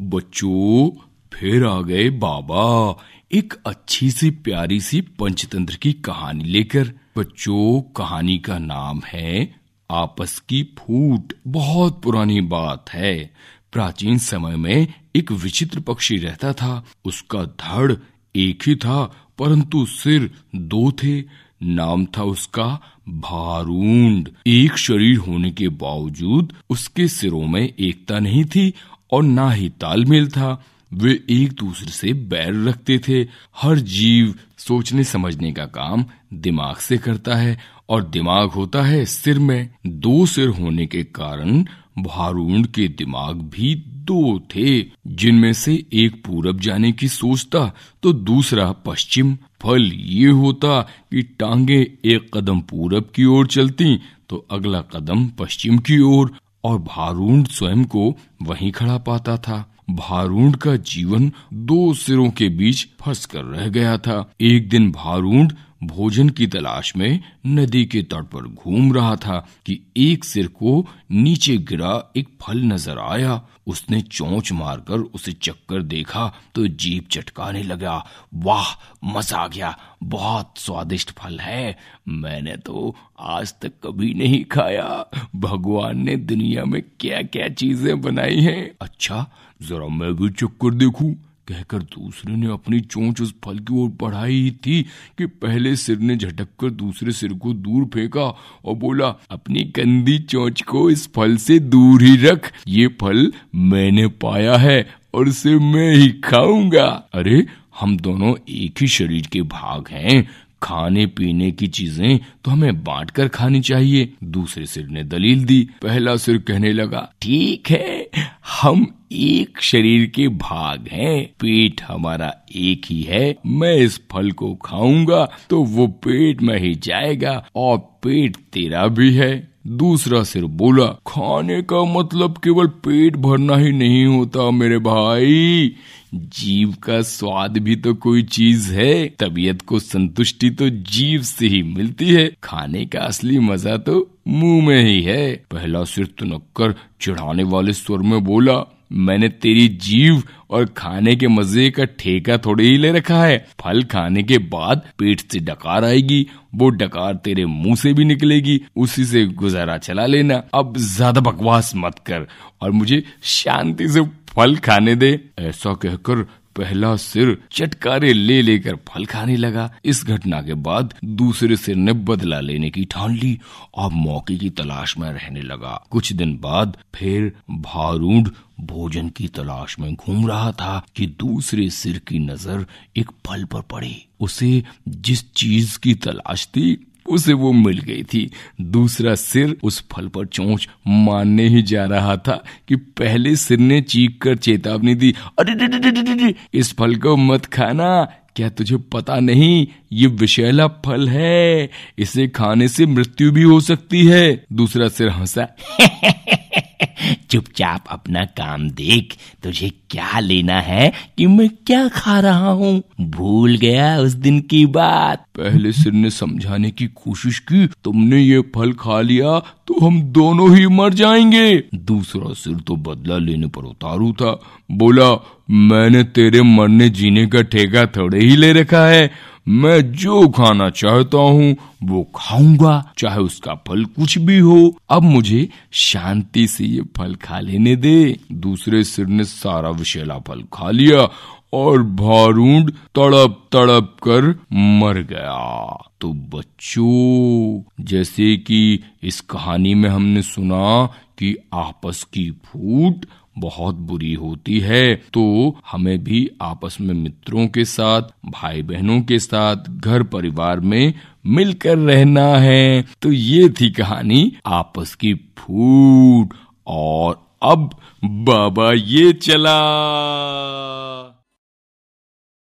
बच्चों, फिर आ गए बाबा एक अच्छी सी प्यारी सी पंचतंत्र की कहानी लेकर। बच्चों, कहानी का नाम है आपस की फूट। बहुत पुरानी बात है। प्राचीन समय में एक विचित्र पक्षी रहता था। उसका धड़ एक ही था परंतु सिर दो थे। नाम था उसका भारूड। एक शरीर होने के बावजूद उसके सिरों में एकता नहीं थी और ना ही तालमेल था। वे एक दूसरे से बैर रखते थे। हर जीव सोचने समझने का काम दिमाग से करता है और दिमाग होता है सिर में। दो सिर होने के कारण भारूड के दिमाग भी दो थे, जिनमें से एक पूरब जाने की सोचता तो दूसरा पश्चिम। फल ये होता कि टांगे एक कदम पूरब की ओर चलती तो अगला कदम पश्चिम की ओर, और भारूड स्वयं को वहीं खड़ा पाता था। भारूड का जीवन दो सिरों के बीच फंस कर रह गया था। एक दिन भारूड भोजन की तलाश में नदी के तट पर घूम रहा था कि एक सिर को नीचे गिरा एक फल नजर आया। उसने चोंच मारकर उसे चक्कर देखा तो जीभ चटकाने लगा। वाह, मजा आ गया, बहुत स्वादिष्ट फल है, मैंने तो आज तक कभी नहीं खाया। भगवान ने दुनिया में क्या क्या चीजें बनाई हैं। अच्छा, जरा मैं भी चक्कर देखूं, कहकर दूसरे ने अपनी चोंच उस फल की ओर बढ़ाई थी कि पहले सिर ने झटक कर दूसरे सिर को दूर फेंका और बोला, अपनी गंदी चोंच को इस फल से दूर ही रख, ये फल मैंने पाया है और इसे मैं ही खाऊंगा। अरे, हम दोनों एक ही शरीर के भाग हैं, खाने पीने की चीजें तो हमें बांट कर खानी चाहिए। दूसरे सिर ने दलील दी। पहला सिर कहने लगा, ठीक है, हम एक शरीर के भाग हैं, पेट हमारा एक ही है, मैं इस फल को खाऊंगा तो वो पेट में ही जाएगा और पेट तेरा भी है। दूसरा सिर बोला, खाने का मतलब केवल पेट भरना ही नहीं होता मेरे भाई, जीव का स्वाद भी तो कोई चीज है। तबीयत को संतुष्टि तो जीव से ही मिलती है। खाने का असली मजा तो मुंह में ही है। पहला सिर तुनक्कर चिढ़ाने वाले स्वर में बोला, मैंने तेरी जीव और खाने के मजे का ठेका थोड़े ही ले रखा है। फल खाने के बाद पेट से डकार आएगी, वो डकार तेरे मुंह से भी निकलेगी, उसी से गुजारा चला लेना। अब ज्यादा बकवास मत कर और मुझे शांति से फल खाने दे। ऐसा कहकर पहला सिर चटकारे ले लेकर फल खाने लगा। इस घटना के बाद दूसरे सिर ने बदला लेने की ठान ली और मौके की तलाश में रहने लगा। कुछ दिन बाद फिर भारूड भोजन की तलाश में घूम रहा था कि दूसरे सिर की नजर एक फल पर पड़ी। उसे जिस चीज की तलाश थी उसे वो मिल गई थी। दूसरा सिर उस फल पर चोंच मारने ही जा रहा था कि पहले सिर ने चीख कर चेतावनी दी, अरे इस फल को मत खाना, क्या तुझे पता नहीं ये विषैला फल है, इसे खाने से मृत्यु भी हो सकती है। दूसरा सिर हंसा, चुपचाप अपना काम देख, तुझे क्या लेना है कि मैं क्या खा रहा हूँ, भूल गया उस दिन की बात। पहले सिर ने समझाने की कोशिश की, तुमने ये फल खा लिया तो हम दोनों ही मर जाएंगे। दूसरा सिर तो बदला लेने पर उतारू था। बोला, मैंने तेरे मरने जीने का ठेका थोड़े ही ले रखा है, मैं जो खाना चाहता हूँ वो खाऊंगा, चाहे उसका फल कुछ भी हो। अब मुझे शांति से ये फल खा लेने दे। दूसरे सिर ने सारा विषैला फल खा लिया और भारूड तड़प तड़प कर मर गया। तो बच्चों, जैसे कि इस कहानी में हमने सुना कि आपस की फूट बहुत बुरी होती है, तो हमें भी आपस में मित्रों के साथ, भाई बहनों के साथ, घर परिवार में मिलकर रहना है। तो ये थी कहानी आपस की फूट। और अब बाबा ये चला।